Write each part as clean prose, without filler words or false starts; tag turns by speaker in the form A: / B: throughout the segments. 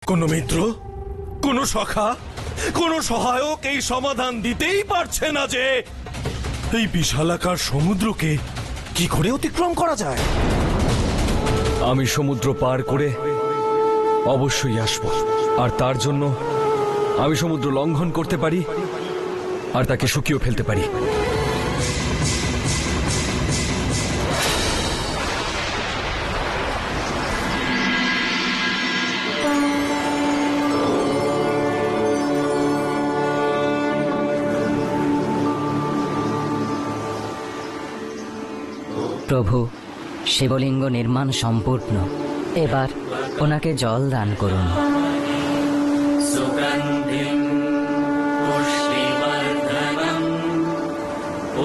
A: কোন মিত্র, কোন সখা, কোন সহায়ক এই সমাধান দিতেই পারছে না যে এই বিশালাকার সমুদ্রকে কি করে অতিক্রম করা যায়।
B: আমি সমুদ্র পার করে অবশ্যই আসব, আর তার জন্য আমি সমুদ্র লঙ্ঘন করতে পারি আর তাকে শুকিয়ে ফেলতে পারি।
C: প্রভু, শিবলিঙ্গ নির্মাণ সম্পূর্ণ। এবার ওনাকে জল দান করুন।
D: সুগন্ধিম পুষ্টিবর্ধনম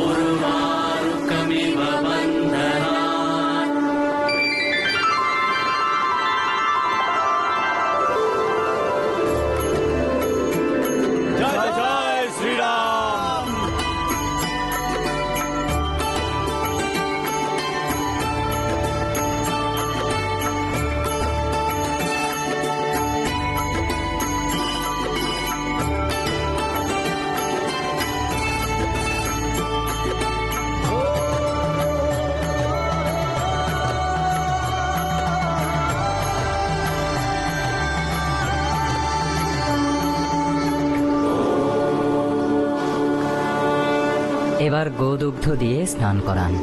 D: উর্বারুকমিব বন্ধনাৎ।
A: জয় জয় শ্রীরাম।
C: এবার গোদুগ্ধ দিয়ে স্নান করান।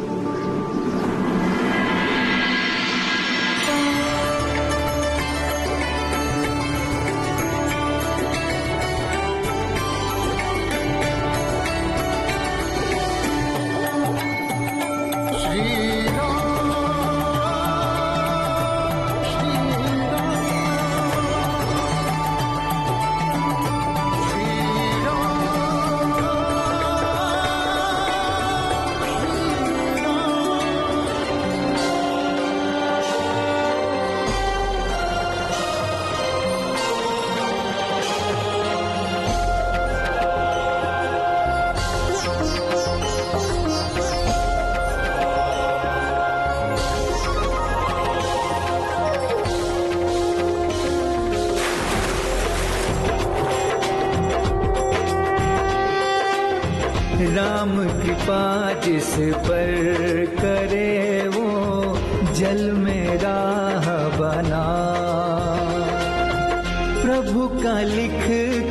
E: राम कृपा जिस पर करे वो जल में राह बना। प्रभु का लिख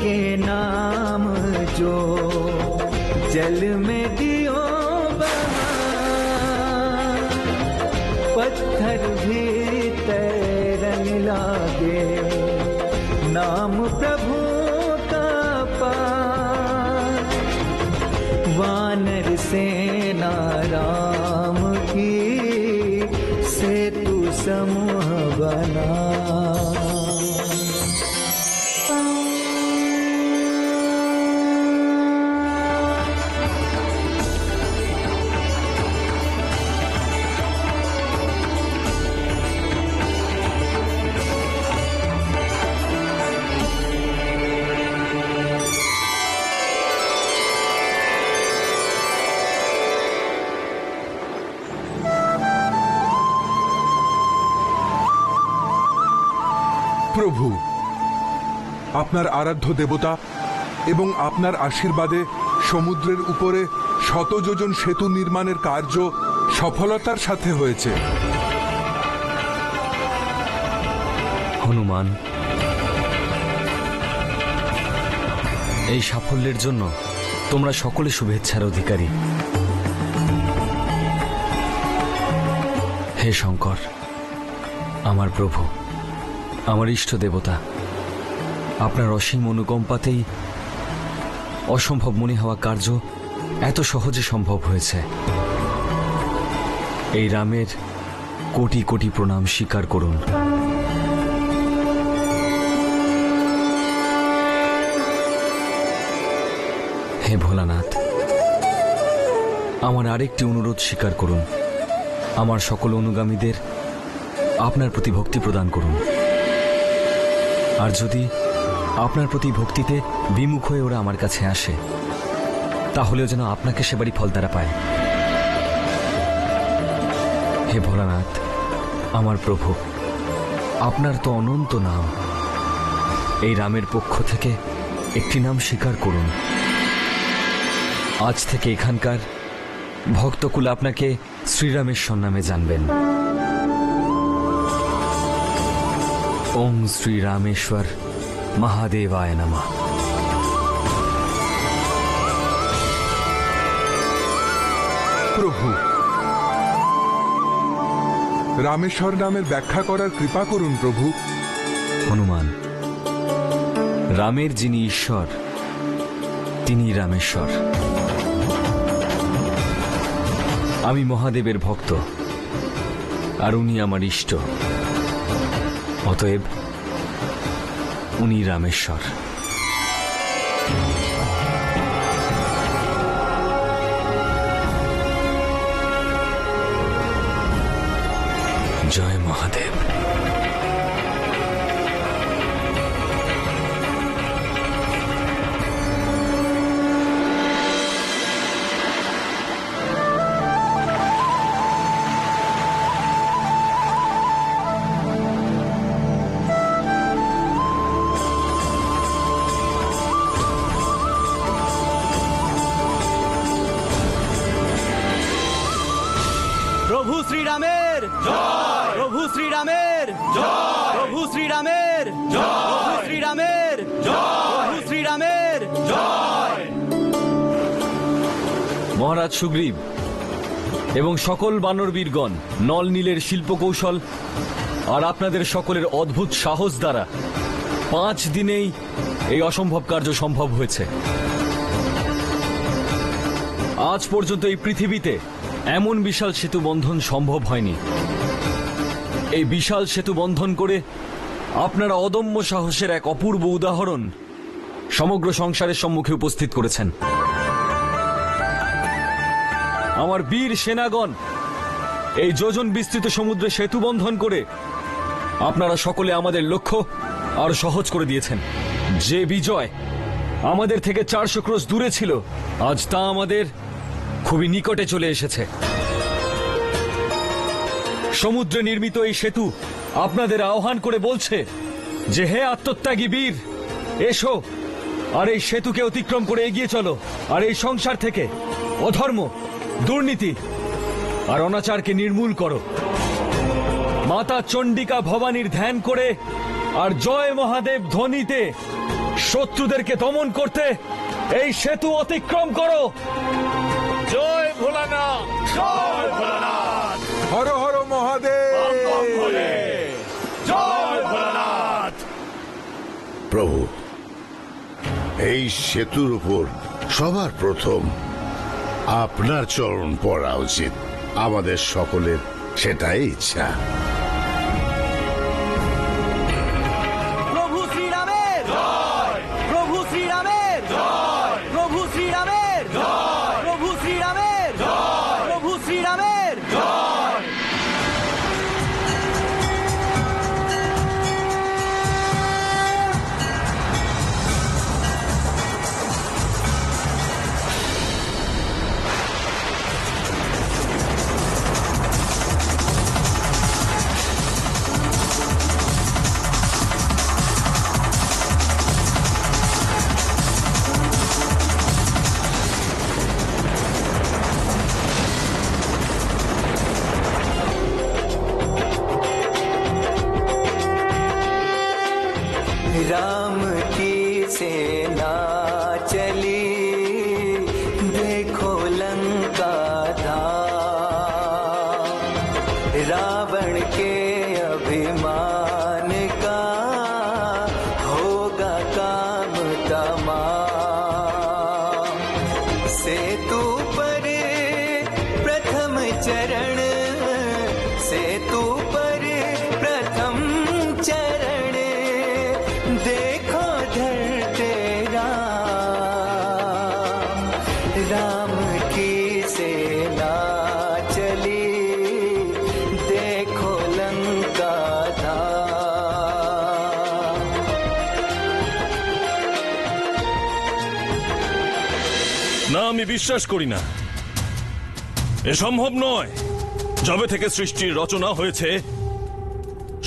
E: के नाम जो जल में दियो बहा, पत्थर भी तैरन लागे नाम प्रभु का पार। वानर सेना राम की सेतु समूह बना।
F: প্রভু, আপনার আরাধ্য দেবতা এবং আপনার আশীর্বাদে সমুদ্রের উপরে শতযোজন সেতু নির্মাণের কার্য সফলতার সাথে হয়েছে।
B: হনুমান, এই সাফল্যের জন্য তোমরা সকলে শুভেচ্ছার অধিকারী। হে শঙ্কর, আমার প্রভু, আমার ইষ্ট দেবতা, আপনার অসীম অনুকম্পাতেই অসম্ভব মনে হওয়া কার্য এত সহজে সম্ভব হয়েছে। এই রামের কোটি কোটি প্রণাম স্বীকার করুন। হে ভোলানাথ, আমার আরেকটি অনুরোধ স্বীকার করুন। আমার সকল অনুগামীদের আপনার প্রতি ভক্তি প্রদান করুন। আর যদি আপনার প্রতি ভক্তিতে বিমুখ হয়ে ওরা আমার কাছে আসে, তাহলেও যেন আপনাকে সেবারই ফল তারা পায়। হে ভোলানাথ, আমার প্রভু, আপনার তো অনন্ত নাম, এই রামের পক্ষ থেকে একটি নাম স্বীকার করুন। আজ থেকে এখানকার ভক্তকুল আপনাকে শ্রীরামেশ্বর নামে জানবেন। ওম শ্রী রামেশ্বর মহাদেবায় নমঃ।
F: প্রভু, রামেশ্বর নামের ব্যাখ্যা করার কৃপা করুন প্রভু।
B: হনুমান, রামের যিনি ঈশ্বর তিনি রামেশ্বর। আমি মহাদেবের ভক্ত আর উনি আমার ইষ্ট, অতএব উনি রামেশ্বর। জয় মহাদেব।
G: প্রভু শ্রীরামের জয়, প্রভু শ্রীরামের জয়, প্রভু শ্রীরামের জয়, প্রভু শ্রীরামের জয়, প্রভু শ্রীরামের জয়।
B: মহারাজ সুগ্রীব এবং সকল বানরবীরগণ নল নীলের শিল্পকৌশল আর আপনাদের সকলের অদ্ভুত সাহস দ্বারা 5 দিনেই এই অসম্ভব কার্য সম্ভব হয়েছে। আজ পর্যন্ত এই পৃথিবীতে এমন বিশাল সেতু বন্ধন সম্ভব হয়নি। এই বিশাল সেতু বন্ধন করে আপনারা অদম্য সাহসের এক অপূর্ব উদাহরণ সমগ্র সংসারের সম্মুখে উপস্থিত করেছেন। আমার বীর সেনাগণ এই যোজন বিস্তৃত সমুদ্রে সেতু বন্ধন করে আপনারা সকলে আমাদের লক্ষ্য আরো সহজ করে দিয়েছেন। যে বিজয় আমাদের থেকে 400 ক্রোশ দূরে ছিল, আজ তা আমাদের খুবই নিকটে চলে এসেছে। সমুদ্রে নির্মিত এই সেতু আপনাদের আহ্বান করে বলছে যে হে আত্মত্যাগী বীর, এসো আর এই সেতুকে অতিক্রম করে এগিয়ে চলো, আর এই সংসার থেকে অধর্ম, দুর্নীতি আর অনাচারকে নির্মূল করো। মাতা চণ্ডিকা ভবানীর ধ্যান করে আর জয় মহাদেব ধ্বনিতে শত্রুদেরকে দমন করতে এই সেতু অতিক্রম করো।
A: জয় ভোলানাথ, জয় ভোলানাথ,
F: হর হর মহাদেব।
A: জয় ভোলানাথ।
H: প্রভু, এই সেতুর উপর সবার প্রথম আপনার চরণ পড়া উচিত। আমাদের সকলের সেটাই ইচ্ছা।
G: প্রভু শ্রীরামের জয়, প্রভু শ্রীরামের জয়, প্রভু শ্রীরামের জয়, প্রভু শ্রীরামের জয়, প্রভু শ্রীরামের জয়।
E: राम की सेना चली, देखो लंका धाम। रावण के अभिमान का होगा काम तमाम। सेतु पर प्रथम चरण, सेतु पर प्रथम चरण, देखो धरते राम। राम की सेना चली, देखो लंका धाम।
A: না, আমি বিশ্বাস করি না, এ সম্ভব নয়। যবে থেকে সৃষ্টির রচনা হয়েছে,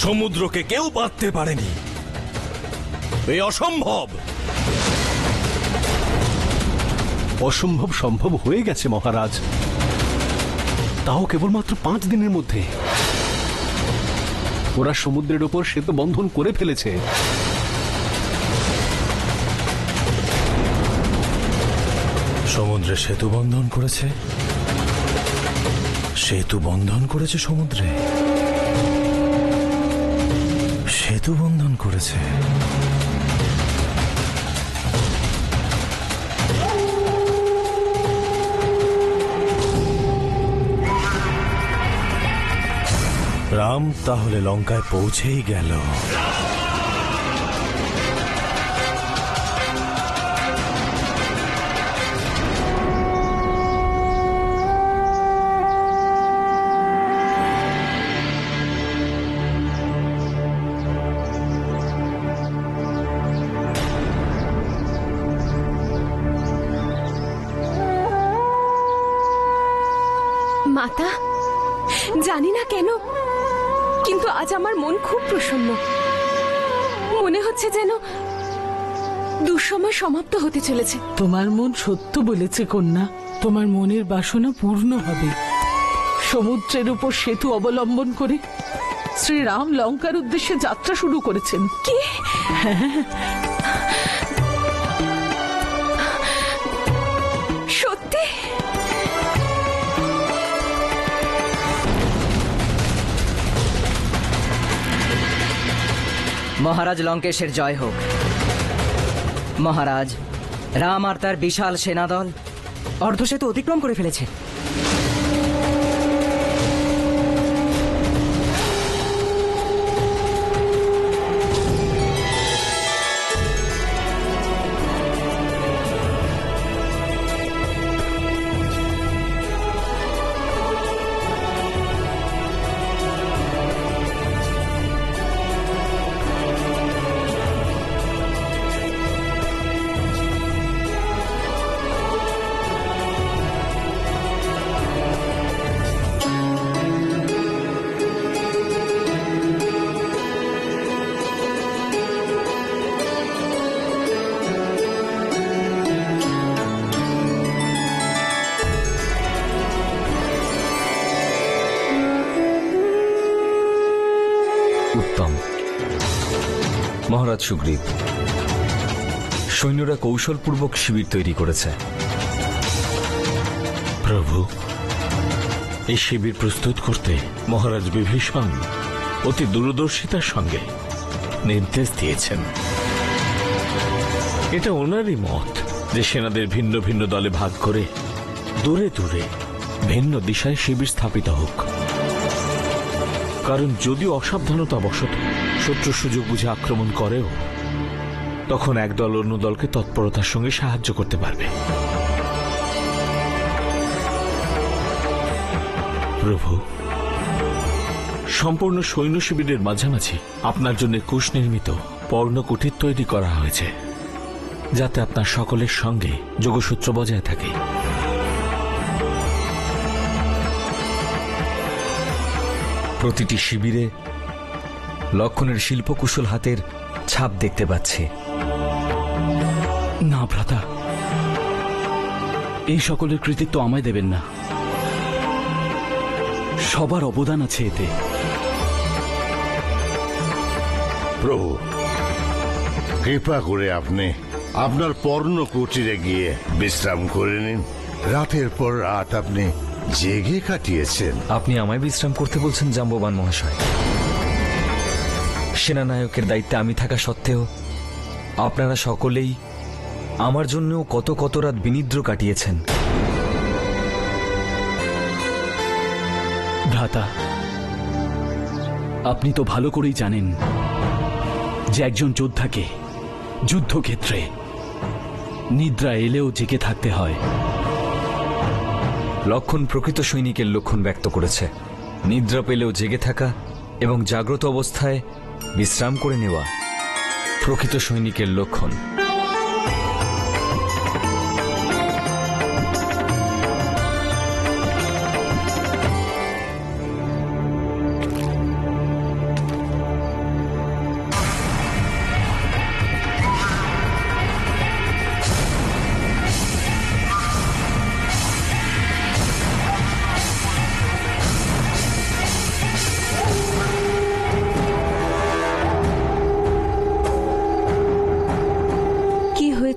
A: সমুদ্রকে কেউ বাঁধতে পারেনি। এই অসম্ভব।
I: অসম্ভব সম্ভব হয়ে গেছে মহারাজ, তাও কেবলমাত্র 5 দিনের মধ্যে। ওরা সমুদ্রের ওপর সেতু বন্ধন করে ফেলেছে।
A: সমুদ্রে সেতু বন্ধন করেছে? সেতু বন্ধন করেছে সমুদ্রে? সেতু বন্ধন করেছে? রাম তাহলে লঙ্কায় পৌঁছেই গেল।
J: মাতা, জানি না কেন কিন্তু আজ আমার মন খুব প্রসন্ন। মনে হচ্ছে যেন দুঃসময় সমাপ্ত হতে চলেছে।
K: তোমার মন সত্য বলেছে কন্যা, তোমার মনের বাসনা পূর্ণ হবে। সমুদ্রের উপর সেতু অবলম্বন করে শ্রীরাম লঙ্কার উদ্দেশ্যে যাত্রা শুরু করেছেন।
J: কি? সত্যি?
C: মহারাজ লঙ্কেশের জয় হোক। মহারাজ, রাম আর তার বিশাল সেনাদল অর্ধসেতু অতিক্রম করে ফেলেছে।
B: উত্তম। মহারাজ সুগ্রীব, সৈন্যরা কৌশলপূর্বক শিবির তৈরি করেছে।
L: প্রভু, এই শিবির প্রস্তুত করতে মহারাজ বিভীষণ অতি দূরদর্শিতার সঙ্গে নির্দেশ দিয়েছেন। এটা ওনারই মত যে সেনাদের ভিন্ন ভিন্ন দলে ভাগ করে দূরে দূরে ভিন্ন দিশায় শিবির স্থাপিত হোক। কারণ যদি অসাবধানতাবশত শত্রু সুযোগ বুঝে আক্রমণ করেও, তখন এক দল অন্য দলকে তৎপরতার সঙ্গে সাহায্য করতে পারবে। প্রভু, সম্পূর্ণ সৈন্য শিবিরের মাঝামাঝি আপনার জন্য কুশ নির্মিত পর্ণকুটির তৈরি করা হয়েছে, যাতে আপনার সকলের সঙ্গে যোগসূত্র বজায় থাকে।
B: প্রতিটি শিবিরে লক্ষণের শিল্পকুশল হাতের ছাপ দেখতে পাচ্ছি।
I: না ভ্রাতা, এই সকলের কৃতিত্ব আমায় দেবেন না। সবার অবদান আছে এতে।
H: প্রভু, কৃপা করে আপনি আপনার পর্ণ কুটিরে গিয়ে বিশ্রাম করে নিন। রাতের পর রাত আপনি জেগে কাটিয়েছেন।
B: আপনি আমায় বিশ্রাম করতে বলছেন জাম্ববান মহাশয়? সেনানায়কের দায়িত্বে আমি থাকা সত্ত্বেও আপনারা সকলেই আমার জন্যও কত কত রাত বিনিদ্র কাটিয়েছেন।
I: ভ্রাতা, আপনি তো ভালো করেই জানেন যে একজন যোদ্ধাকে যুদ্ধক্ষেত্রে নিদ্রা এলেও জেগে থাকতে হয়।
B: লক্ষণ প্রকৃত সৈনিকের লক্ষণ ব্যক্ত করেছে। নিদ্রা পেলেও জেগে থাকা এবং জাগ্রত অবস্থায় বিশ্রাম করে নেওয়া প্রকৃত সৈনিকের লক্ষণ।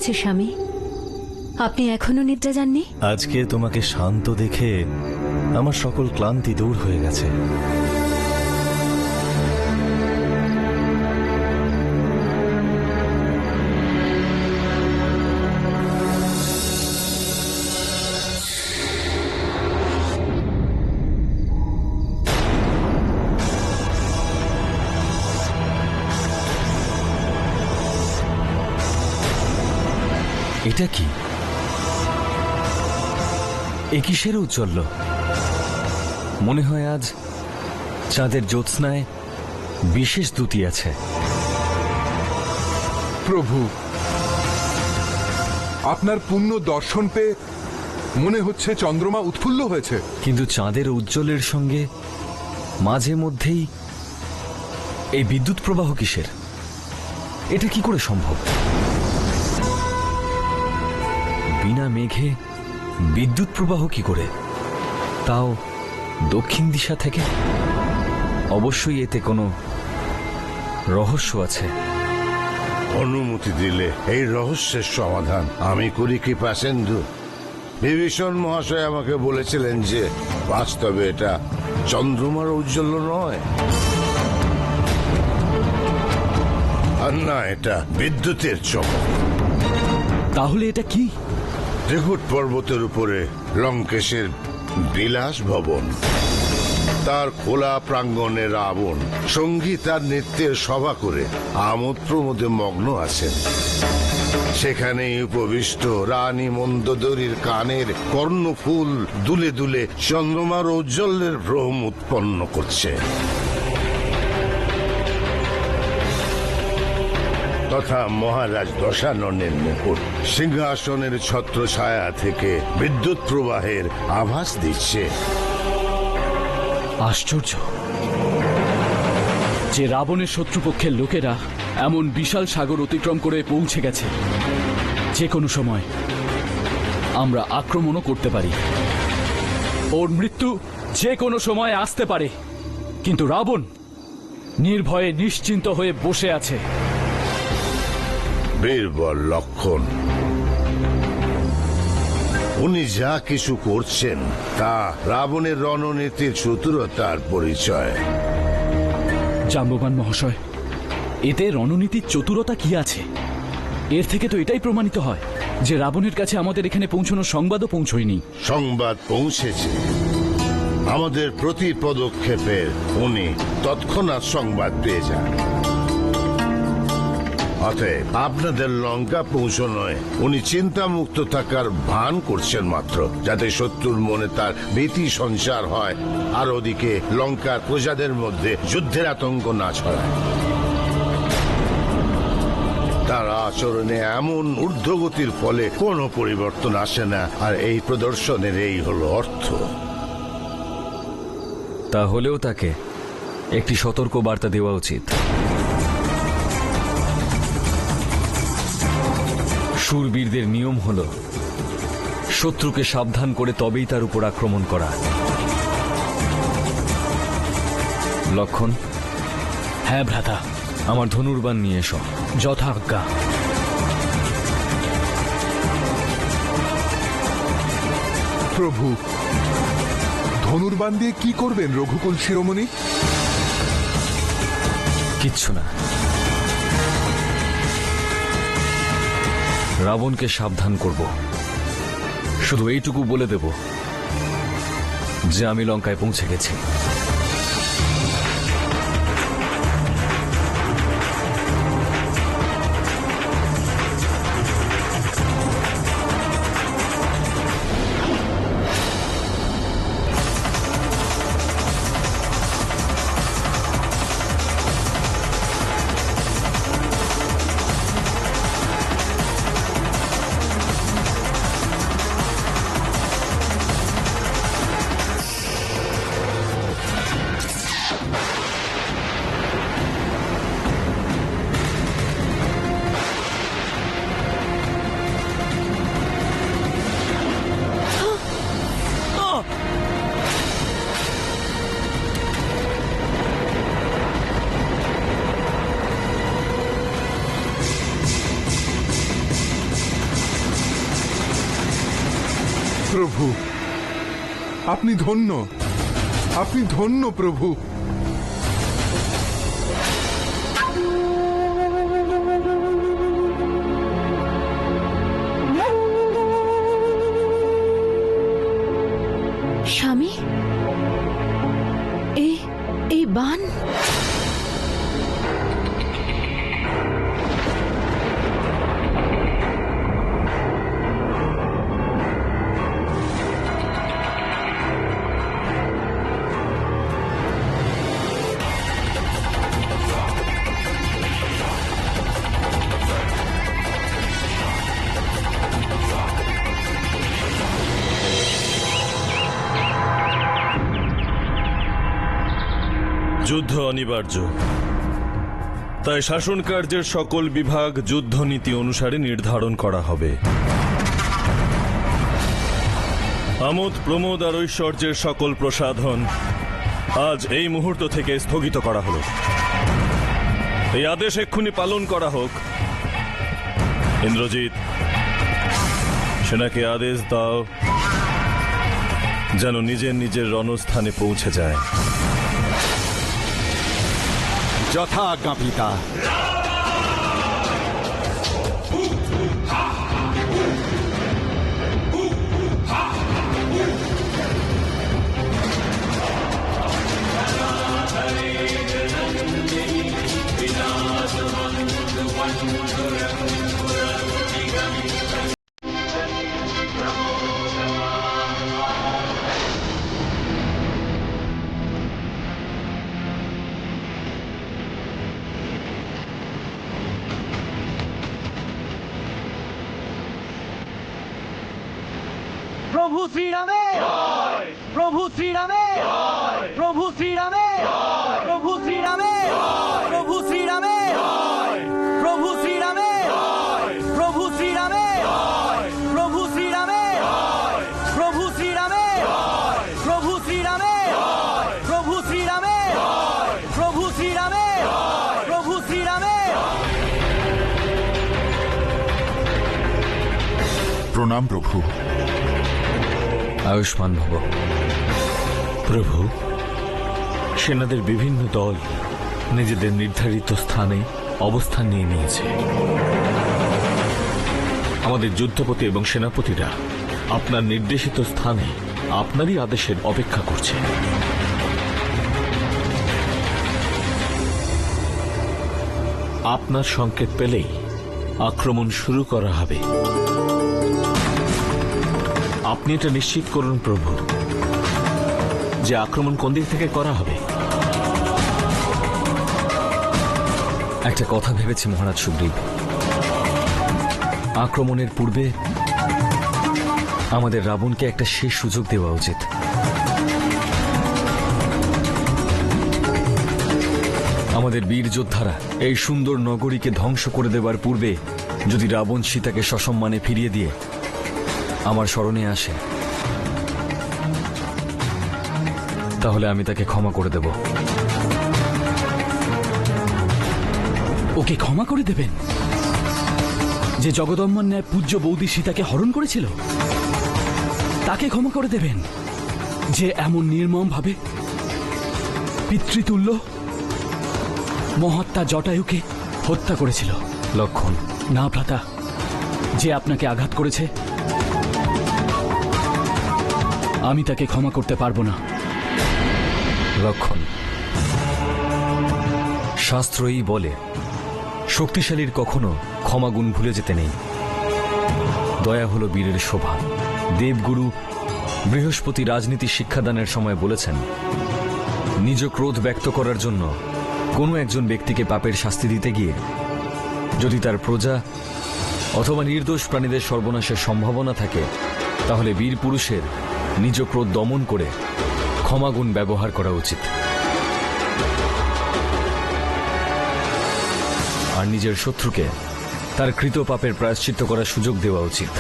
J: হয়েছে স্বামী? আপনি এখনো নিদ্রা যাননি?
A: আজকে তোমাকে শান্ত দেখে আমার সকল ক্লান্তি দূর হয়ে গেছে।
B: এটা কি? এ কিসের উজ্জ্বল্য? মনে হয় আজ চাঁদের জ্যোৎস্নায় বিশেষ দ্যুতি আছে।
F: প্রভু, আপনার পূর্ণ দর্শন পেয়ে মনে হচ্ছে চন্দ্রমা উৎফুল্ল হয়েছে।
B: কিন্তু চাঁদের উজ্জ্বলের সঙ্গে মাঝে মধ্যেই এই বিদ্যুৎ প্রবাহ কিসের? এটা কি করে সম্ভব? বিনা মেঘে বিদ্যুৎ প্রবাহ কি করে, তাও দক্ষিণ দিশা থেকে? অবশ্যই এতে কোনো রহস্য আছে।
H: অনুমতি দিলে এই রহস্যের সমাধান আমি করি কি পাশেন্দু? বিভীষণ মহাশয় আমাকে বলেছিলেন যে বাস্তবে এটা চন্দ্রমার ঔজ্জ্বল্য নয়, আর না এটা বিদ্যুতের চমক।
I: তাহলে এটা কি?
H: ত্রিকুট পর্বতের উপরে লঙ্কেশের বিলাস ভবন, তার খোলা প্রাঙ্গণে রাবণ সঙ্গীত আর নৃত্যের সভা করে আমোদ প্রমোদে মগ্ন আছেন। সেখানেই উপবিষ্ট রানী মন্দোদরীর কানের কর্ণফুল দুলে দুলে চন্দ্রমার ঔজ্জ্বল্যের ভ্রম উৎপন্ন করছে। তথা মহারাজ দশাননের মুকুট সিংহাসনের ছত্রছায়া থেকে বিদ্যুৎ প্রবাহের আভাস দিচ্ছে।
I: আশ্চর্য যে রাবণের শত্রুপক্ষের লোকেরা এমন বিশাল সাগর অতিক্রম করে পৌঁছে গেছে। যে কোনো সময় আমরা আক্রমণও করতে পারি, ওর মৃত্যু যে কোনো সময় আসতে পারে। কিন্তু রাবণ নির্ভয়ে নিশ্চিন্ত হয়ে বসে আছে।
H: বীরবল লক্ষণ, উনি যা কিছু করছেন তা রাবণের রণনীতির চতুরতার পরিচয়।
I: জাম্ববান মহাশয়, এতে রণনীতির চতুরতা কি আছে? এর থেকে তো এটাই প্রমাণিত হয় যে রাবণের কাছে আমাদের এখানে পৌঁছানোর সংবাদও পৌঁছয়নি।
H: সংবাদ পৌঁছেছে। আমাদের প্রতি পদক্ষেপের উনি তৎক্ষণাৎ সংবাদ পেয়ে যান। অতএব আপনাদের লঙ্কা পৌঁছনোয় উনি চিন্তামুক্ত থাকার ভান করছেন মাত্র, যাতে শত্রুর মনে তার ভীতি সঞ্চার হয়, আর ওদিকে লঙ্কার প্রজাদের মধ্যে যুদ্ধের আতঙ্ক না ছড়ায়। তার আচরণে এমন ঊর্ধ্বগতির ফলে কোনো পরিবর্তন আসে না, আর এই প্রদর্শনের এই হলো অর্থ।
B: তাহলেও তাকে একটি সতর্ক বার্তা দেওয়া উচিত। শূরবীরদের নিয়ম হল শত্রুকে সাবধান করে তবেই তার উপর আক্রমণ করা। লক্ষণ।
I: হ্যাঁ ভ্রাতা।
B: আমার ধনুর্বাণ নিয়ে এসো।
I: যথা আজ্ঞা।
F: প্রভু, ধনুর্বাণ দিয়ে কি করবেন রঘুকুল শিরোমণি?
B: কিচ্ছু না। রাবণকে সাবধান করব। শুধু এইটুকু বলে দেব যে আমি লঙ্কায় পৌঁছে গেছি।
F: প্রভু, আপনি ধন্য, আপনি ধন্য প্রভু।
J: স্বামী, এই বান
A: যুদ্ধ অনিবার্য, তাই শাসন কার্যের সকল বিভাগ যুদ্ধনীতি অনুসারে নির্ধারণ করা হবে। আমোদ প্রমোদ আর ঐশ্বর্যের সকল প্রসাধন আজ এই মুহূর্ত থেকে স্থগিত করা হলো। এই আদেশ এক্ষুনি পালন করা হোক। ইন্দ্রজিৎ, সেনাকে আদেশ দাও যেন নিজের নিজের রণস্থানে পৌঁছে যায়।
M: যথা আজ্ঞা পিতা।
G: প্রভু শ্রীরামের, প্রভু শ্রীরামের, প্রভু শ্রীরামের, প্রভু শ্রীরামের, প্রভু শ্রীরামের, প্রভু শ্রীরামের, প্রভু শ্রীরামের, প্রভু শ্রীরামের, প্রভু শ্রীরামের, প্রভু শ্রীরামের, প্রভু শ্রীরামের, প্রভু শ্রীরামের, প্রভু শ্রীরামের।
F: প্রণাম প্রভু।
B: আয়ুষ্মান ভব।
L: প্রভু, সেনাদের বিভিন্ন দল নিজেদের নির্ধারিত স্থানে অবস্থান নিয়ে নিয়েছে। আমাদের যুদ্ধপতি এবং সেনাপতিরা আপনার নির্দেশিত স্থানে আপনারই আদেশের অপেক্ষা করছে। আপনার সংকেত পেলেই আক্রমণ শুরু করা হবে। আপনি এটা নিশ্চিত করুন প্রভু যে আক্রমণ কোন দিক থেকে করা হবে।
B: একটা কথা ভেবেছি মহারাজ সুগ্রীব, আক্রমণের পূর্বে আমাদের রাবণকে একটা শেষ সুযোগ দেওয়া উচিত। আমাদের বীর যোদ্ধারা এই সুন্দর নগরীকে ধ্বংস করে দেবার পূর্বে যদি রাবণ সীতাকে সসম্মানে ফিরিয়ে দিয়ে আমার স্মরণে আসে, তাহলে আমি তাকে ক্ষমা করে দেব।
I: ওকে ক্ষমা করে দেবেন যে জগদম্বর ন্যায় পূজ্য বৌদি সীতাকে হরণ করেছিল? তাকে ক্ষমা করে দেবেন যে এমন নির্মম ভাবে পিতৃতুল্য মহাত্মা জটায়ুকে হত্যা করেছিল?
B: লক্ষণ,
I: না ভ্রাতা, যে আপনাকে আঘাত করেছে আমি তাকে ক্ষমা করতে পারবো না।
B: লক্ষণ, শাস্ত্রই বলে শক্তিশালীর কখনো ক্ষমাগুণ ভুলে যেতে নেই। দয়া হলো বীরের শোভা। দেবগুরু বৃহস্পতি রাজনীতি শিক্ষাদানের সময় বলেছেন, নিজ ক্রোধ ব্যক্ত করার জন্য কোনো একজন ব্যক্তিকে পাপের শাস্তি দিতে গিয়ে যদি তার প্রজা অথবা নির্দোষ প্রাণীদের সর্বনাশের সম্ভাবনা থাকে, তাহলে বীর পুরুষের নিজ ক্রোধ দমন করে ক্ষমাগুণ ব্যবহার করা উচিত আর নিজের শত্রুকে তার কৃত পাপের প্রায়শ্চিত্ত করার সুযোগ দেওয়া উচিত।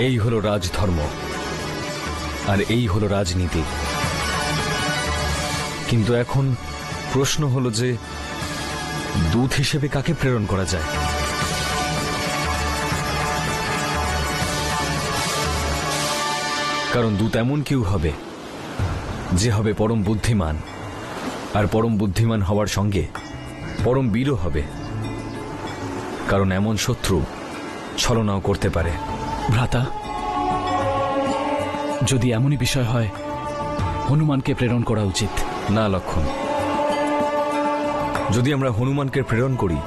B: এই হলো রাজধর্ম আর এই হলো রাজনীতি। কিন্তু এখন প্রশ্ন হলো যে দূত হিসেবে কাকে প্রেরণ করা যায়? কারণ দূত এমন কেউ হবে যে হবে পরম বুদ্ধিমান, আর পরম বুদ্ধিমান হওয়ার সঙ্গে পরম বীরও হবে, কারণ এমন শত্রু ছলনাও করতে পারে।
I: ভ্রাতা, যদি এমনই বিষয় হয়, হনুমানকে প্রেরণ করা উচিত।
B: না লক্ষণ, যদি আমরা হনুমানকে প্রেরণ করি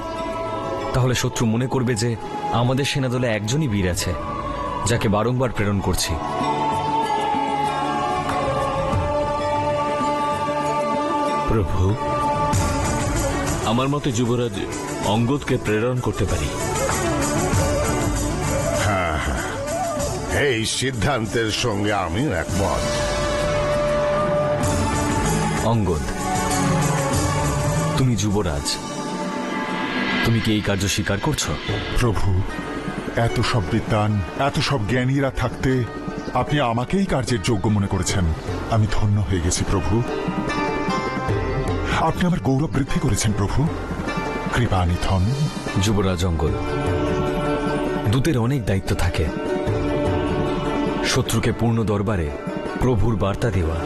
B: তাহলে শত্রু মনে করবে যে আমাদের সেনাদলে একজনই বীর আছে, যাকে বারংবার প্রেরণ করছি।
L: প্রভু, আমার মতে যুবরাজ অঙ্গদকে প্রেরণ করতে পারি।
H: হ্যাঁ হ্যাঁ, এই সিদ্ধান্তের সঙ্গে আমিও একমত।
B: অঙ্গদ, তুমি যুবরাজ, তুমি কি এই কার্য স্বীকার করছো?
N: প্রভু, এত সব বিদ্বান, এত সব জ্ঞানীরা থাকতে আপনি আমাকেই কার্যের যোগ্য মনে করেছেন। আমি ধন্য হয়ে গেছি প্রভু। আপনি আমার গৌরব বৃদ্ধি করেছেন প্রভু, কৃপানিধ হন।
B: যুবরাজ অঙ্গদ, দূতের অনেক দায়িত্ব থাকে। শত্রুকে পূর্ণ দরবারে প্রভুর বার্তা দেওয়া,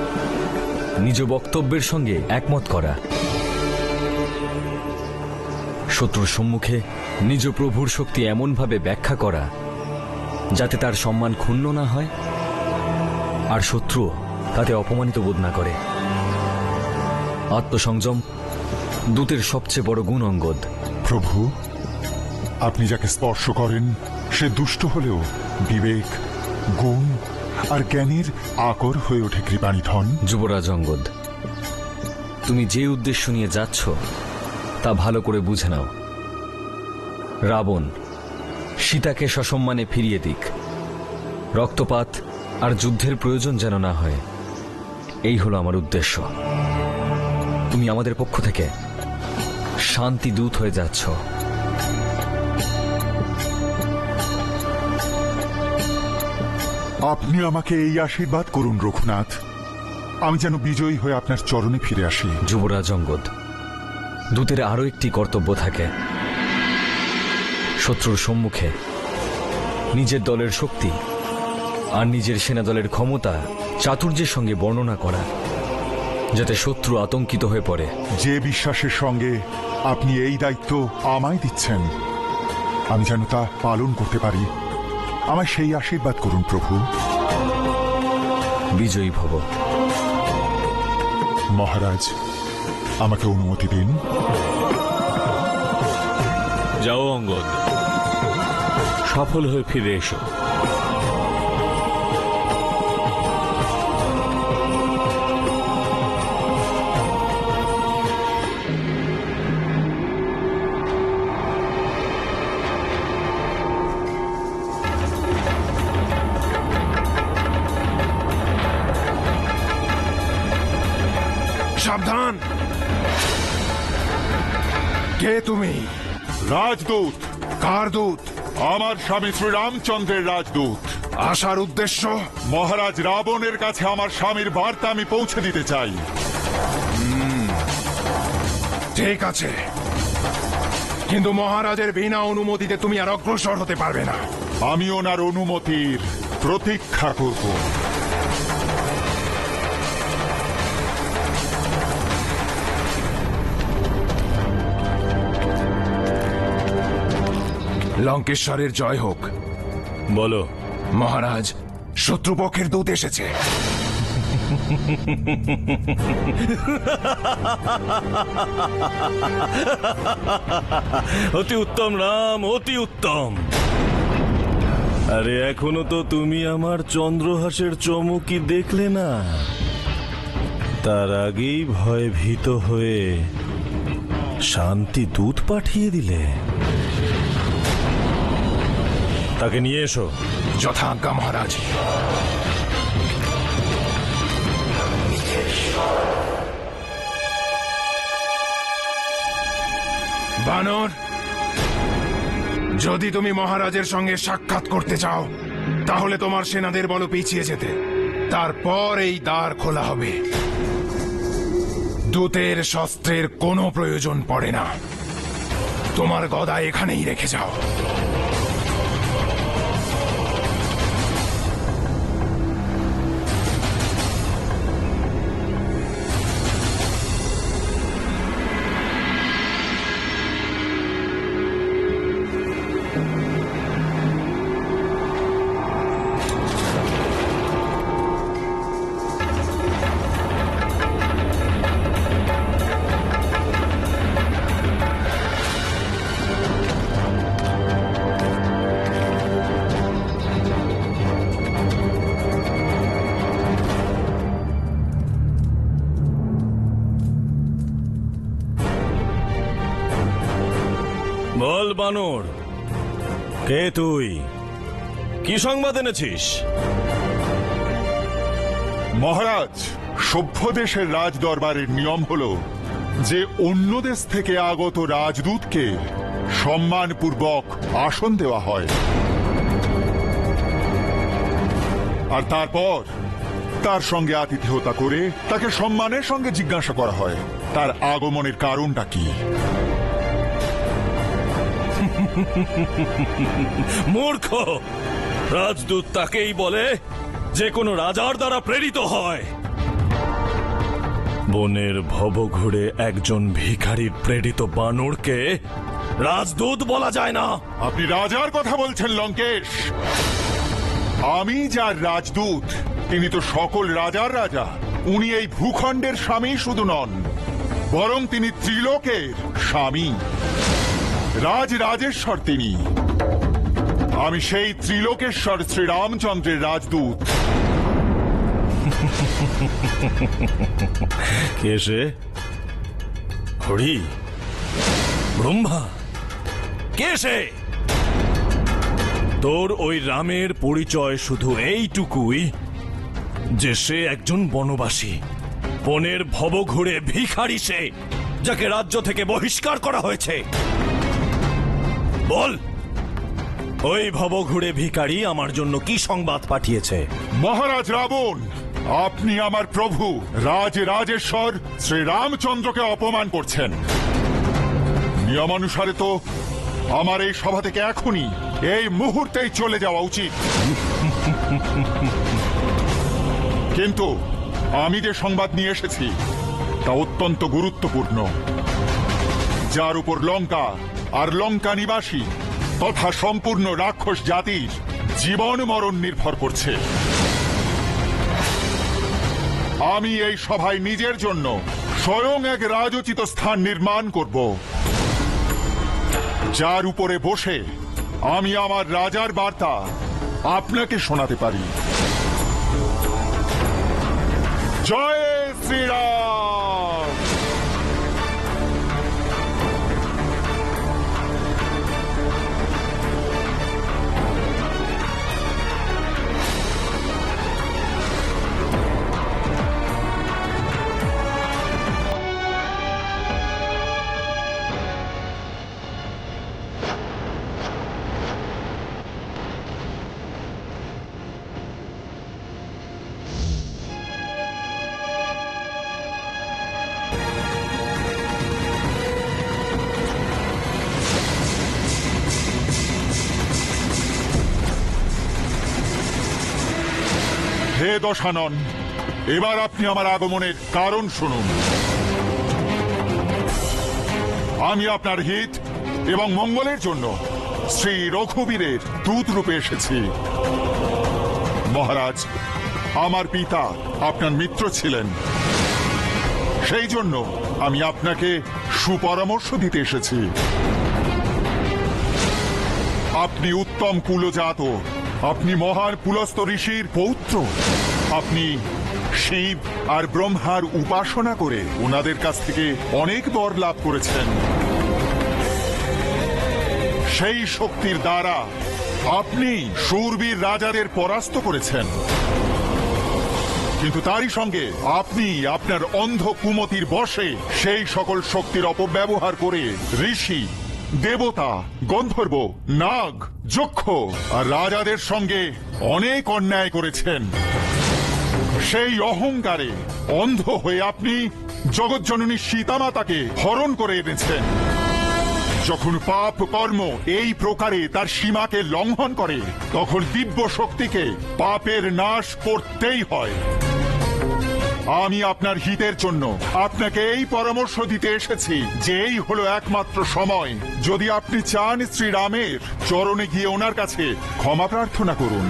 B: নিজ বক্তব্যের সঙ্গে একমত করা, শত্রুর সম্মুখে নিজ প্রভুর শক্তি এমনভাবে ব্যাখ্যা করা যাতে তার সম্মান ক্ষুণ্ণ না হয় আর শত্রুও তাতে অপমানিত বোধ না করে। আত্মসংযম দূতের সবচেয়ে বড় গুণ অঙ্গদ।
N: প্রভু, আপনি যাকে স্পর্শ করেন সে দুষ্ট হলেও বিবেক, গুণ আর জ্ঞানীর আকর হয়ে ওঠে কৃপানিধ হন।
B: যুবরাজ অঙ্গদ, তুমি যে উদ্দেশ্য নিয়ে যাচ্ছ তা ভালো করে বুঝে নাও। রাবণ সীতাকে সসম্মানে ফিরিয়ে দিক, রক্তপাত আর যুদ্ধের প্রয়োজন যেন না হয়, এই হলো আমার উদ্দেশ্য। তুমি আমাদের পক্ষ থেকে শান্তি দূত হয়ে যাচ্ছ।
N: আপনি আমাকে এই আশীর্বাদ করুন রঘুনাথ, আমি যেন বিজয়ী হয়ে আপনার চরণে ফিরে আসি।
B: যুবরাজ অঙ্গদ, দূতের আরো একটি কর্তব্য থাকে, শত্রুর সম্মুখে নিজের দলের শক্তি আর নিজের সেনাদলের ক্ষমতা চাতুর্যের সঙ্গে বর্ণনা করা, যাতে শত্রু আতঙ্কিত হয়ে পড়ে।
N: যে বিশ্বাসের সঙ্গে আপনি এই দায়িত্ব আমায় দিচ্ছেন, আমি যেন তা পালন করতে পারি, আমায় সেই আশীর্বাদ করুন প্রভু।
B: বিজয়ী ভব।
N: মহারাজ, আমাকে অনুমতি দিন।
L: যাও অঙ্গদ, সফল হয়ে ফিরে এসো।
A: সাবধান! কে তুমি?
N: রাজদূত।
A: কার দূত?
N: আমার স্বামী শ্রীরামচন্দ্রের রাজদূত।
A: আসার উদ্দেশ্য?
N: মহারাজ রাবণের কাছে আমার স্বামীর বার্তা আমি পৌঁছে দিতে চাই।
A: ঠিক আছে, কিন্তু মহারাজের বিনা অনুমতিতে তুমি আর অগ্রসর হতে পারবে না।
N: আমি ওনার অনুমতির প্রতীক্ষা করব।
A: লঙ্কেশ্বরের জয় হোক।
L: বলো
A: মহারাজ, শত্রুপক্ষের দূত এসেছে।
L: অতি উত্তম রাম, অতি উত্তম। আরে এখনো তো তুমি আমার চন্দ্রহাসের চমকি দেখলে না, তার আগেই ভয়ে ভীত হয়ে শান্তি দূত পাঠিয়ে দিলে। তাকে নিয়ে এসো।
A: যথাজ্ঞা মহারাজ। বানর, যদি তুমি মহারাজের সঙ্গে সাক্ষাৎ করতে চাও তাহলে তোমার সেনাদের বলো পিছিয়ে যেতে, তারপর এই দ্বার খোলা হবে। দূতের শস্ত্রের কোনো প্রয়োজন পড়ে না, তোমার গদা এখানেই রেখে যাও। বানর, কে তুই? কি সংবাদ এনেছিস?
N: মহারাজ, সভ্য দেশের রাজ দরবারের নিয়ম হলো যে অন্য দেশ থেকে আগত রাজদূতকে সম্মানপূর্বক আসন দেওয়া হয়, আর তারপর তার সঙ্গে আতিথেয়তা করে তাকে সম্মানের সঙ্গে জিজ্ঞাসা করা হয় তার আগমনের কারণটা কি।
A: মূর্খ! রাজদূত তাকেই বলে যে কোনো রাজার দ্বারা প্রেরিত হয়। বনের ভবঘুরে একজন ভিখারির প্রেরিত বানরকে রাজদূত বলা যায় না।
N: আপনি রাজার কথা বলছেন লঙ্কেশ। আমি যার রাজদূত তিনি তো সকল রাজার রাজা। উনি এই ভূখণ্ডের স্বামী শুধু নন, বরং তিনি ত্রিলোকের স্বামী, রাজরাজেশ্বর তিনি। আমি সেই ত্রিলোকেশ্বর শ্রীরামচন্দ্রের রাজদূত।
A: কে সে? হরি? ব্রহ্মা? কে সে? তোর ওই রামের পরিচয় শুধু এইটুকুই যে সে একজন বনবাসী, বনের ভবঘুরে ভিখারি সে, যাকে রাজ্য থেকে বহিষ্কার করা হয়েছে। বল, ওই ভবঘুরে ভিখারি আমার জন্য কি সংবাদ পাঠিয়েছে?
N: মহারাজ রাবণ, আপনি আমার প্রভু রাজরাজেশ্বর শ্রীরামচন্দ্রকে অপমান করছেন। নিয়মানুসারে তো আমার এই সভা থেকে এখনই এই মুহূর্তেই চলে যাওয়া উচিত, কিন্তু আমি যে সংবাদ নিয়ে এসেছি তা অত্যন্ত গুরুত্বপূর্ণ, যার উপর লঙ্কা আর লঙ্কা নিবাসী তথা সম্পূর্ণ রাক্ষস জাতির জীবন মরণ নির্ভর করছে। আমি এই সভায় নিজের জন্য স্বয়ং এক রাজোচিত স্থান নির্মাণ করব, যার উপরে বসে আমি আমার রাজার বার্তা আপনাকে শোনাতে পারি। জয় শ্রীরাম। হে দশানন, এবার আপনি আমার আগমনের কারণ শুনুন। আমি আপনার হিত এবং মঙ্গলের জন্য শ্রী রঘুবীরের দূত রূপে এসেছি। মহারাজ, আমার পিতা আপনার মিত্র ছিলেন, সেই জন্য আমি আপনাকে সুপরামর্শ দিতে এসেছি। আপনি উত্তম কুলজাত, আপনি মহান পুলস্ত ঋষির পৌত্র। আপনি শিব আর ব্রহ্মার উপাসনা করে ওনাদের কাছ থেকে অনেক বর লাভ করেছেন। সেই শক্তির দ্বারা আপনি শূরবীর রাজাদের পরাস্ত করেছেন, কিন্তু তারই সঙ্গে আপনি আপনার অন্ধ কুমতির বশে সেই সকল শক্তির অপব্যবহার করে ঋষি, দেবতা, গন্ধর্ব, নাগ, যক্ষ আর রাজাদের সঙ্গে অনেক অন্যায় করেছেন। সেই অহংকারে অন্ধ হয়ে আপনি জগৎজননী সীতামাতাকে হরণ করে এনেছেন। যখন পাপ কর্ম এই প্রকারে তার সীমাকে লঙ্ঘন করে, তখন দিব্য শক্তিকে পাপের নাশ করতেই হয়। আমি আপনার হিতের জন্য আপনাকে এই পরামর্শ দিতে এসেছি যে এই হলো একমাত্র সময়, যদি আপনি চান শ্রীরামের চরণে গিয়ে ওনার কাছে ক্ষমা প্রার্থনা করুন।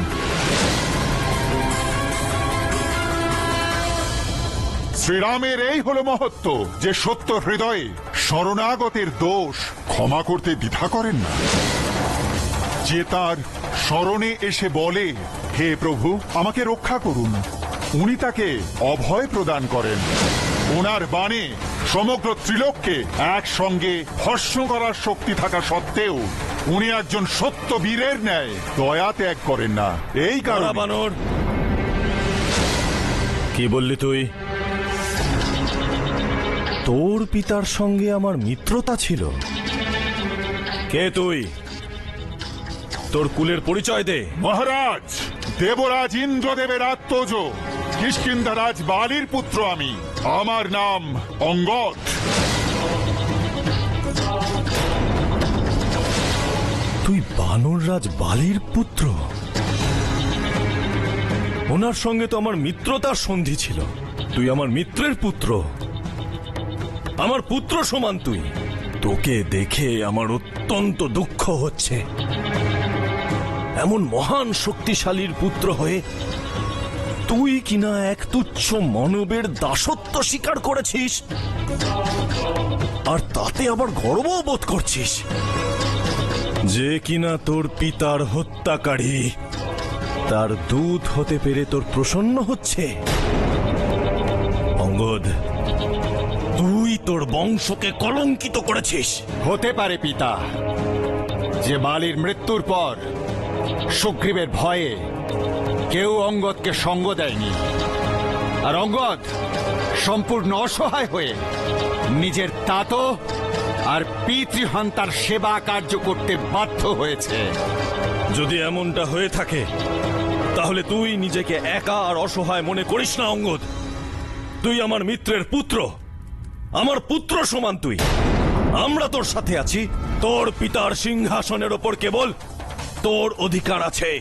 N: শ্রীরামের এই হলো মহত্ব যে সত্য হৃদয়ে শরণাগতের দোষ ক্ষমা করতে দ্বিধা করেন না। যে তার শরণে এসে বলে, হে প্রভু আমাকে রক্ষা করুন, উনি তাকে অভয় প্রদান করেন। ওনার বাণে সমগ্র ত্রিলোককে একসঙ্গে ভস্ম করার শক্তি থাকা সত্ত্বেও উনি একজন সত্য বীরের ন্যায় দয়া ত্যাগ করেন না। এই কারণে
A: বানর, কি বললি তুই? তোর পিতার সঙ্গে আমার মিত্রতা ছিল? কে তুই? তোর কুলের পরিচয় দে।
N: মহারাজ, দেবরাজ ইন্দ্রদেবের আত্মজ কিষ্কিন্ধারাজ বালির পুত্র আমি। আমার নাম অঙ্গদ।
A: তুই বানররাজ বালির পুত্র? ওনার সঙ্গে তো আমার মিত্রতার সন্ধি ছিল। তুই আমার মিত্রের পুত্র, আমার পুত্র সমান তুই। তোকে দেখে আমার অত্যন্ত দুঃখ হচ্ছে। এমন মহান শক্তিশালীর পুত্র হয়ে তুই কিনা এক তুচ্ছ মানবের দাসত্ব স্বীকার করেছিস, আর তাতে আবার গর্বও বোধ করছিস যে কিনা তোর পিতার হত্যাকারী, তার দূত হতে পেরে তোর প্রসন্ন হচ্ছে। অঙ্গদ, তুই তোর বংশকে কলঙ্কিত করেছিস।
M: হতে পারে পিতা যে বালির মৃত্যুর পর সুগ্রীবের ভয়ে কেউ অঙ্গদকে সঙ্গ দেয়নি, আর অঙ্গদ সম্পূর্ণ অসহায় হয়ে নিজের তাতো আর পিতৃহন্তার সেবা কার্য করতে বাধ্য হয়েছে।
A: যদি এমনটা হয়ে থাকে তাহলে তুই নিজেকে একা আর অসহায় মনে করিস না অঙ্গদ। তুই আমার মিত্রের পুত্র, আমার পুত্র সমান তুই। আমরা তোর সাথে আছি। তোর পিতার সিংহাসনের ওপর কেবল তোর অধিকার আছে,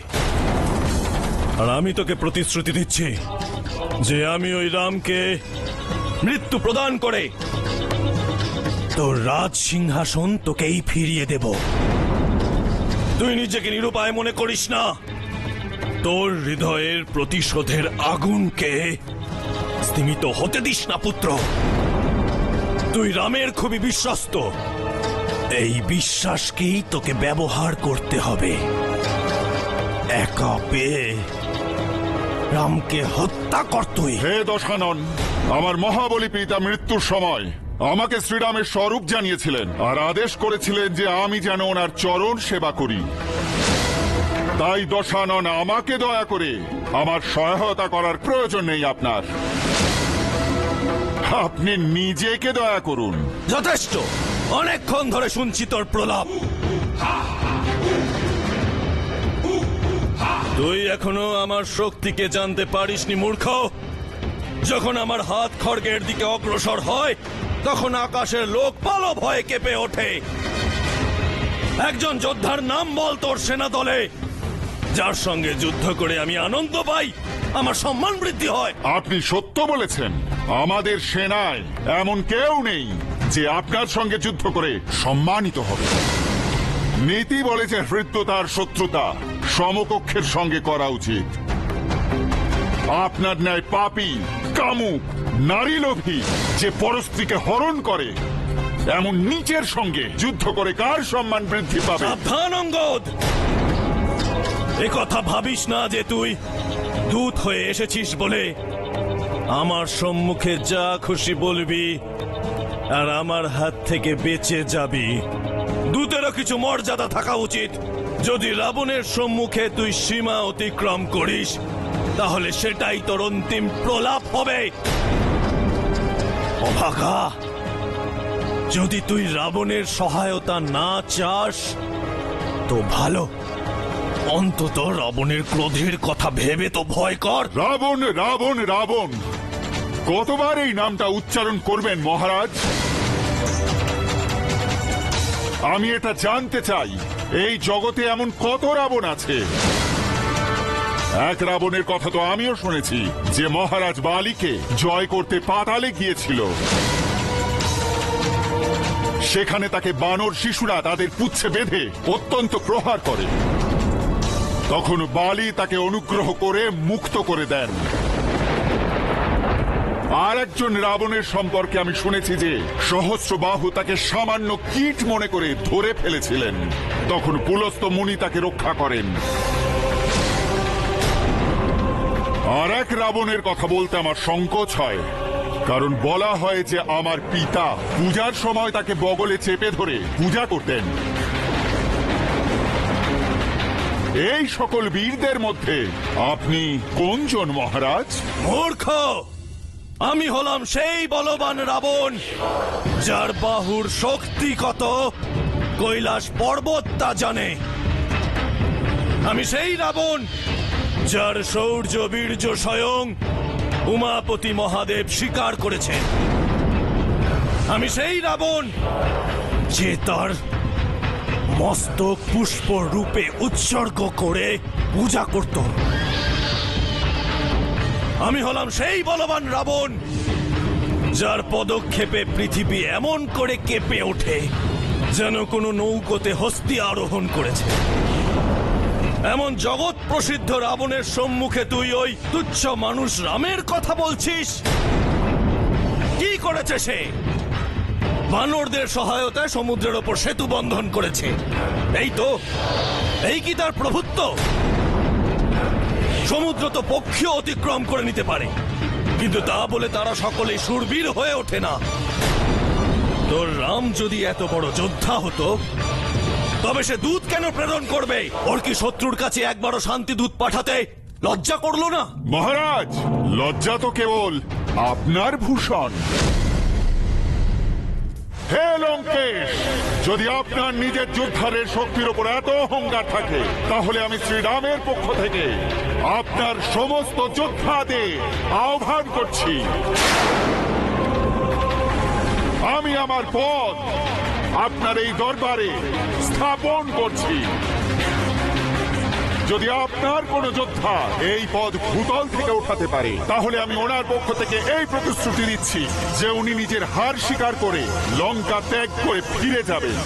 A: আর আমি তোকে প্রতিশ্রুতি দিচ্ছি যে আমি ওই রামকে মৃত্যু প্রদান করে তোর রাজ সিংহাসন তোকেই ফিরিয়ে দেব। তুই নিজেকে নিরুপায় মনে করিস না। তোর হৃদয়ের প্রতিশোধের আগুনকে স্তিমিত হতে দিস না পুত্র। তুই রামের খুবই বিশ্বস্ত। এই বিশ্বাসকেই তোকে ব্যবহার করতে হবে। একা পেয়ে রামকে হত্যা কর তুই।
N: হে দশানন, আমার মহাবলী পিতা মৃত্যুর সময় আমাকে শ্রীরামের স্বরূপ জানিয়েছিলেন আর আদেশ করেছিলেন যে আমি যেন ওনার চরণ সেবা করি। তাই দশানন, আমাকে দয়া করে আমার সহায়তা করার প্রয়োজন নেই আপনার। আপনি নিজেকে দয়া করুন।
A: যথেষ্ট, অনেকক্ষণ ধরে শুনছি তোর প্রলাপ। তুই এখনো আমার শক্তিকে জানতে পারিসনি মূর্খ। যখন আমার হাত খড়গের দিকে অগ্রসর হয় তখন আকাশের লোকপালও ভয়ে কেঁপে ওঠে। একজন যোদ্ধার নাম বল তোর সেনা দলে, যার সঙ্গে যুদ্ধ করে আমি আনন্দ পাই, আমার সম্মান বৃদ্ধি হয়।
N: আপনি সত্য বলেছেন। আমাদের সেনায় এমন কেউ নেই যে আপনার সঙ্গে যুদ্ধ করে সম্মানিত হবে। নীতি বলে যে হৃদ্যতার শত্রুতা সমকক্ষের সঙ্গে করা উচিত। আপনার ন্যায় পাপী, কামুক, নারী লোভী যে পরস্ত্রীকে হরণ করে এমন নীচের সঙ্গে যুদ্ধ করে কার সম্মান বৃদ্ধি পাবে?
A: সাবধান অঙ্গদ, এ কথা ভাবিস না যে তুই দূত হয়ে এসেছিস বলে আমার সম্মুখে যা খুশি বলবি আর আমার হাত থেকে বেঁচে যাবি। দূতেরও কিছু মর্যাদা থাকা উচিত। যদি রাবণের সম্মুখে তুই সীমা অতিক্রম করিস তাহলে সেটাই তোর অন্তিম প্রলাপ হবে। অভাগা, যদি তুই রাবণের সহায়তা না চাস তো ভালো, অন্তত রাবণের ক্রোধের কথা ভেবে তো ভয় কর।
N: রাবণ, রাবণ, রাবণ, কতবার এই নামটা উচ্চারণ করবেন মহারাজ? আমি এটা জানতে চাই, এই জগতে এমন কত রাবণ আছে? এক রাবণের কথা তো আমিও শুনেছি, যে মহারাজ বালিকে জয় করতে পাতালে গিয়েছিল। সেখানে তাকে বানর শিশুরা তাদের পুচ্ছে বেঁধে অত্যন্ত প্রহার করে। তখন বালি তাকে অনুগ্রহ করে মুক্ত করে দেন। আর একজন রাবণের সম্পর্কে আমি শুনেছি যে সহস্রবাহু তাকে সামান্য কীট মনে করে ধরে ফেলেছিলেন। তখন পুলস্ত মুনি তাকে রক্ষা করেন। আর এক রাবণের কথা বলতে আমার সংকোচ হয়। কারণ বলা হয় যে আমার পিতা পূজার সময় তাকে বগলে চেপে ধরে পূজা করতেন। এই সকল বীরদের মধ্যে আপনি কোনজন মহারাজ?
A: মূর্খ! আমি হলাম সেই বলবান রাবণ যার বাহুর শক্তি কত কৈলাস পর্বত তা জানে। আমি সেই রাবণ যার শৌর্য বীর্য স্বয়ং উমাপতি মহাদেব স্বীকার করেছেন। আমি সেই রাবণ যে তার মস্তক পুষ্প রূপে উৎসর্গ করে পূজা করত। আমি হলাম সেই বলবান রাবণ যার পদক্ষেপে পৃথিবী এমন করে কেঁপে ওঠে যেন কোনো নৌকোতে হস্তি আরোহণ করেছে। এমন জগৎ প্রসিদ্ধ রাবণের সম্মুখে তুই ওই তুচ্ছ মানুষ রামের কথা বলছিস? কি করেছে সে? বানরদের সহায়তায় সমুদ্রের ওপর সেতু বন্ধন করেছে। এই কি তার প্রভুত্ব? সমুদ্র তো পক্ষীয় অতিক্রম করে নিতে পারে, কিন্তু তা বলে তারা সকলেই শূরবীর হয়ে ওঠে না। তোর রাম যদি এত বড় যোদ্ধা হতো তবে সে দূত কেন প্রেরণ করবে? ওর কি শত্রুর কাছে একবারও শান্তি দূত পাঠাতে লজ্জা করলো না?
N: মহারাজ, লজ্জা তো কেবল আপনার ভূষণ। হে লঙ্কেশ, যদি আপনার নিজের যোদ্ধারের শক্তির উপর এত অহংকার থাকে তাহলে আমি শ্রীরামের পক্ষ থেকে আপনার সমস্ত যোদ্ধাদের আহ্বান করছি। আমি আমার পদ আপনার এই দরবারে স্থাপন করছি। যদি আপনার কোন যোদ্ধা এই পদ ভূতল থেকে উঠাতে পারে তাহলে আমি ওনার পক্ষ থেকে এই প্রতিশ্রুতি দিচ্ছি যে উনি নিজের হার স্বীকার করে লঙ্কা ত্যাগ করে ফিরে যাবেন।